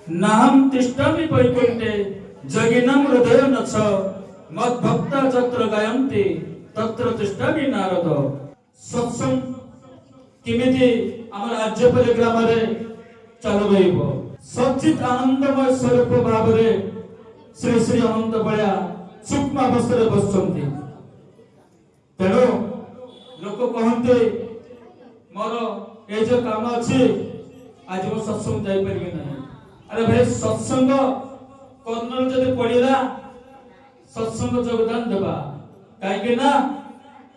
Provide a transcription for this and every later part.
नाहं तिष्ठामि वैकुण्ठे जगिनं हृदय नच मद्भक्ता तत्र गायन्ति तत्र तिष्ठामि नारद। सत्संग केमिति आम राज्यपल्ली ग्राम चालू रहिब सच्चित आनंदमय स्वरूप भाव श्री श्री अनंत बलिया सूक्ष्म अवस्था बसुंट तेणु लोक कहते मोर ये जो काम अच्छी आज वो सत्संग जापरि ना। अरे भाई सत्संग कर्णर जब पड़ा सत्संग योगदान देवा कहीं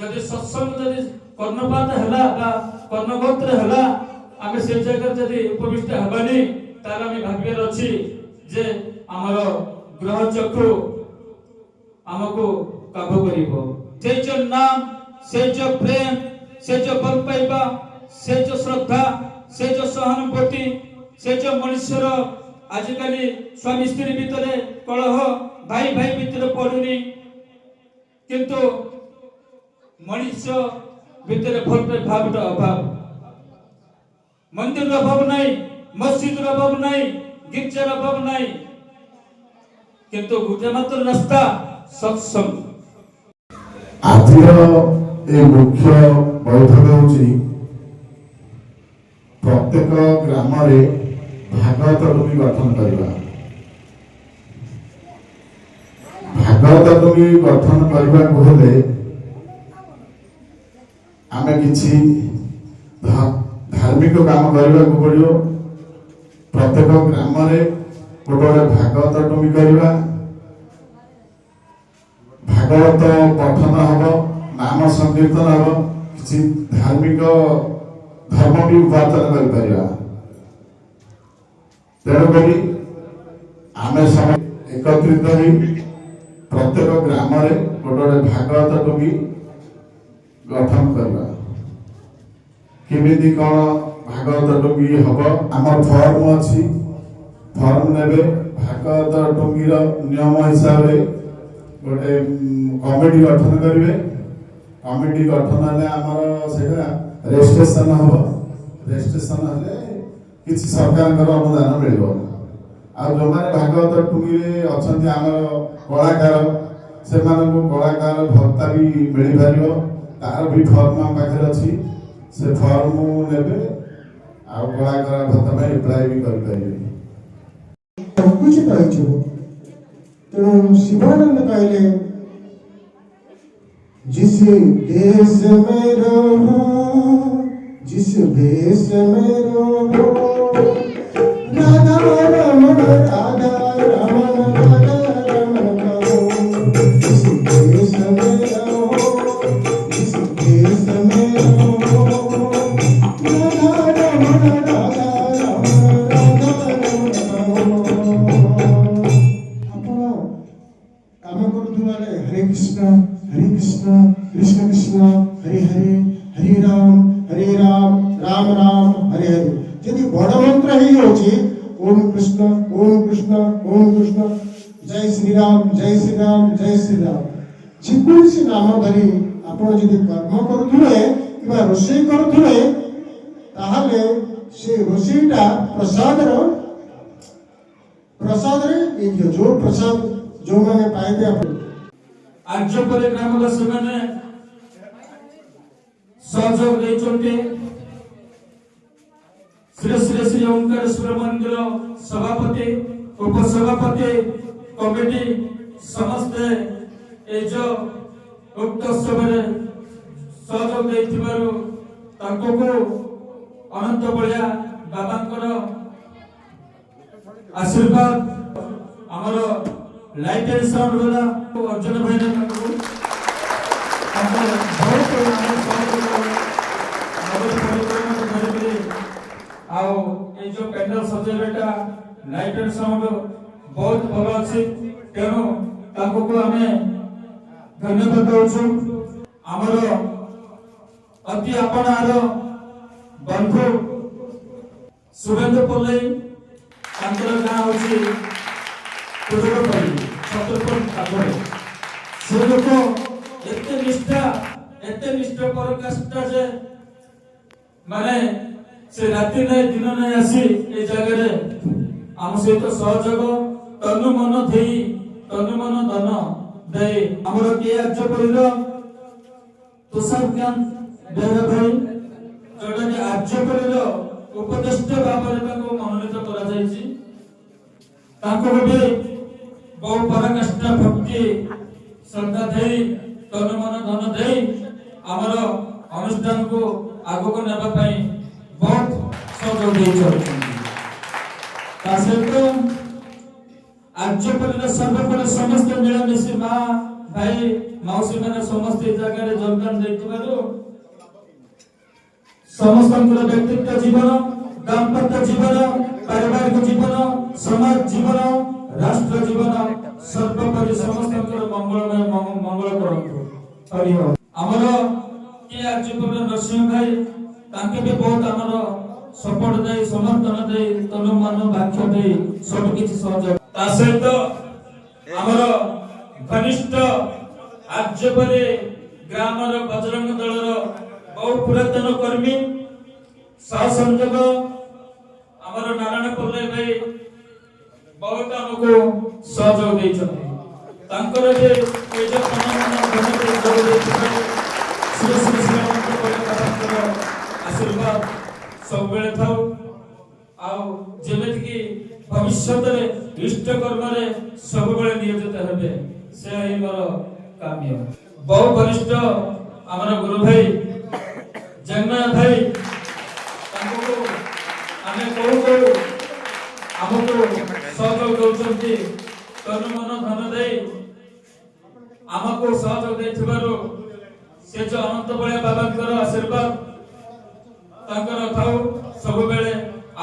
जदि सत्संग जदि कर्णपात है कर्णगोत्र है आम से जगह जदि उपविष्ट हबानी तार आम भाग्य अच्छी जे आमर ग्रह चक्षु आमको काबू कर जो नाम से जो प्रेम से जो भल पाइबा से जो श्रद्धा से जो सहानुभूति से जो मनुष्यर आजिकल स्वामी स्त्री भितर कलह भाई भाई भितर पड़ुनी किंतु मनुष्य भितर भल पाई भाव अभाव मंदिर अभाव नहीं मस्जिद अभाव नहीं गिरजार अभाव नहीं किंतु गोटे मात्र रास्ता सत्संग। आज मुख्य बैठक होची प्रत्येक ग्राम भागवत टोली गठन करवा भागवत टोली गठन करने आमे किछि धार्मिक काम करने को पड़ो। प्रत्येक ग्राम रे गोटे भागवत टुंगी करवा, भागवत पठन हम, नाम संकीर्तन हम, किसी धार्मिक धर्म भी उपार्जन कर। तेणुक आम सब एकत्रित हो प्रत्येक ग्राम रे गोटे भागवत टुंगी गठन करवा। केमिति कौन भागवत टुंगी हम, आम फॉर्म अच्छी, फॉर्म ने भागवत टुंगी नियम हिसाब से गोटे कमिटी गठन करेंगे। कमिटी गठन हेले आमर सेटा रजिस्ट्रेशन हम, रजिस्ट्रेशन हेले किसी सरकार अनुदान मिल। आ जो मैंने भागवत टुंगी अच्छा आम कलाकार से कलाकार भत्ता भी मिल पार, तार भी फर्म आम पाखे अच्छी, से फर्म ने कलाकार भत्ता एप्लाय भी करें। तेणु शिवानंद कहले जिस देश में रहो, जिस देश में रहो, राधा रमण राधा रमण राधा रमण कहो। जिस देश में रहो, जिस देश में रहो, राधा रमण राधा रमण राधा रमण कहो। काम करुवारे हरे कृष्ण कृष्ण कृष्ण हरे हरे, हरे राम राम राम हरे हरे। यदि बड़ मंत्र ही होची ओम कृष्ण ओम कृष्ण, जय श्री राम जय श्री राम जय श्री राम। जेकोसी नाम धरी आपण यदि कर्म करुथुले किबा रोषेई करुथुले, ताहले से रोषेईटा प्रसाद रे जो प्रसाद जो माने पाइबे आपण आज्यपल्ली ग्रामवासी मैंने सहयोग देते। श्री श्री श्री ओंकारेश्वर मंदिर सभापति उपसभापति कमिटी समस्ते जो उक्त उत्सव सहयोग देथिबारु ताको अनंत बलिया बाबा आशीर्वाद आमर लाइट एंड साउंड वाला अर्जुन भाई ने जो पैनल सजेबेटा लाइट एंड साउंड बहुत भल अच्छी, तेणु ताको आमे धन्यवाद दउछु। आमर अति आपणार बंधु शुभेंद्र पल्लई तांकर गाँ होची से लोक एते निष्ठा पराकाष्ठा जे माने से राति नहीं दिन नहीं आसी ए जगह आम सहित सहयोग तनु मन धन दे आमर के आज्यपल्ली तुषार कांत बेहरा भाई जोटा कि आज्यपल्ली उपदेष्टा भाव में मनोनीत करा जायछि। ताको भी बहु पराकाष्ठा भक्ति श्रद्धा दे तनु मन धन दे आमर अनुष्ठान को आगो को नेबा पई बहुत सहयोग देइछथि। ता सहित आज्यपल्ली सर्वपल्ली समस्त मिलामिशी माँ भाई मौसी मैंने समस्त जगह योगदान देथिबारु समस्त व्यक्तिगत जीवन दाम्पत्य जीवन पारिवारिक जीवन समाज जीवन राष्ट्र जीवन सर्वोपरि समस्त मंगलमय मंगल करंतु। हरि ओम। आमर के आज्यपल्ली नरसिंह भाई तांके भी बहुत आमर सपोर्ट दे समर्थन दे तनु मन वाक्य दे सब किछि सहयोग। ता सहित आमर घनिष्ठ आज्यपल्ली ग्रामर बजरंग दलर बहु पुरातन कर्मी सह संयोजक आमर नारायण पल्लई भाई बहुत हमको सहयोग देइछथि। तांकर जे ए जे श्री श्री श्री आशीर्वाद सब बेले थाउ आउ जेमेति कि भविष्य रे इष्ट कर्म रे सब बेले नियोजित हेबे से ही मोर काम्य। बहु वरिष्ठ आमर गुरु भाई ବହୁତ ଆମକୁ ସହଯୋଗ ଦଉଛନ୍ତି ତନ ମନ ଧନ ଦେଇ ଆମକୁ ସହଯୋଗ ଦେଇଥିବାରୁ ସେ ଯୋଉ ଅନନ୍ତ ବଳିଆ ବାବାଙ୍କର ଆଶୀର୍ବାଦ ତାଙ୍କର ଥାଉ ସବୁବେଳେ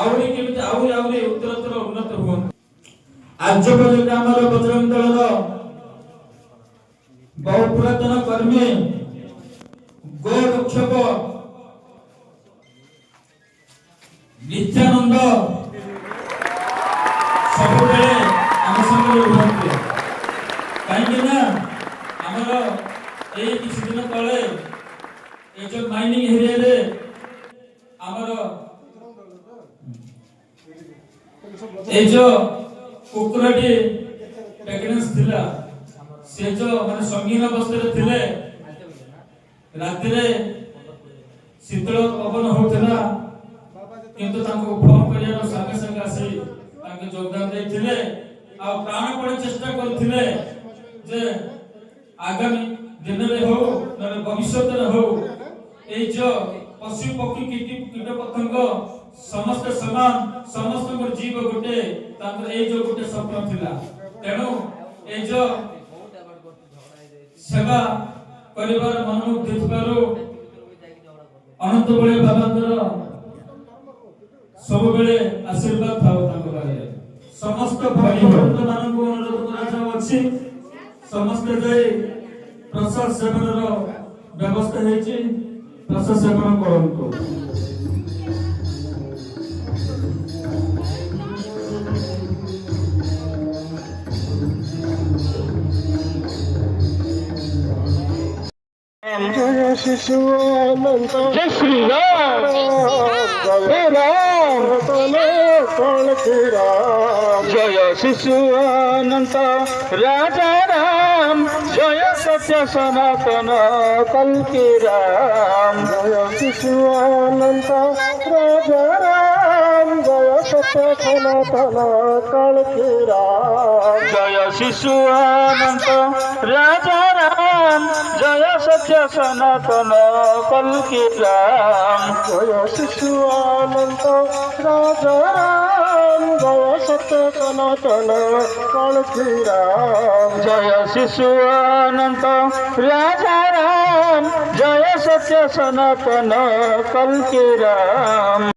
ଆହୁରି କେମିତି ଆହୁରି ଉତ୍ତରୋତ୍ତର ଉନ୍ନତ ହୁଅନ୍ତୁ। ଆର୍ଯ୍ୟ ପର୍ଯ୍ୟନ୍ତ ଆମର ବଜରଙ୍ଗ ଦଳର ବହୁ ପୁରାତନ କର୍ମୀ ଗୋରକ୍ଷକ ନିତ୍ୟାନନ୍ଦ ସବୁବେଳେ ଆମ ସାଙ୍ଗରେ ରୁହନ୍ତି। କାହିଁକି ନା ଆମର ଏଇ କିଛି ଦିନ ତଳେ ଏ ଯୋଉ ମାଇନିଂ ଏରିଆରେ ଆମର এই যে কুকুরটি প্রেগনেন্স ଥିଲା ସେ ଯୋଉ ମାନେ ସଙ୍ଗୀନ ଅବସ୍ଥାରେ ଥିଲେ ରାତିରେ ଶୀତଳ ପବନ ହଉଥିଲା କିନ୍ତୁ ତାଙ୍କୁ ଫୋନ କରିବାର ସାଙ୍ଗେ ସାଙ୍ଗେ ଆସି ତାଙ୍କୁ ଯୋଗଦାନ ଦେଇଥିଲେ ଆଉ ପ୍ରାଣପଣେ ଚେଷ୍ଟା କରିଥିଲେ ଯେ ଆଗାମୀ ଦିନରେ ହଉ ନହେଲେ ଭବିଷ୍ୟତରେ ହଉ এই যে ପଶୁ ପକ୍ଷୀ କୀଟ ପତଙ୍ଗ ସମସ୍ତେ ସମାନ ସମସ୍ତଙ୍କର ଜୀବ ଗୋଟେ ତାଙ୍କର ଏଇ ଯୋଉ ଗୋଟେ ସ୍ୱପ୍ନ ଥିଲା। ତେଣୁ ଏଇ ଯୋଉ ସେବା କରିବାର ମନୋମୁଗ୍ଧ ଥିବାରୁ ଅନନ୍ତ ବଳିଆ ବାବାଙ୍କର ସବୁବେଳେ ଆଶୀର୍ବାଦ ଥାଉ ତାଙ୍କ ପାଖରେ। ସମସ୍ତ ଭାଇ ଭକ୍ତ ମାନଙ୍କୁ ଅନୁରୋଧ କରାଯାଉଅଛି ସମସ୍ତେ ଯାଇ ପ୍ରସାଦ ସେବନର ବ୍ୟବସ୍ଥା ହେଇଛି ପ୍ରସାଦ ସେବନ କରନ୍ତୁ। जय शिशु अनंत जय श्री राम जय राम जय शिशु अनंत राजा राम जय सत्य सनातन कल्कि राम जय शिशु अनंत राजा राम जय सत्य सनातन कल्कि राम जय शिशु अनंत राजा राम जय सत्य सनातन कल्कि राम जय शिशु अनंत राजा राम जय सत्य सनातन कल्कि राम जय शिशु अनंत राजा राम जय सत्य सनातन कल्कि राम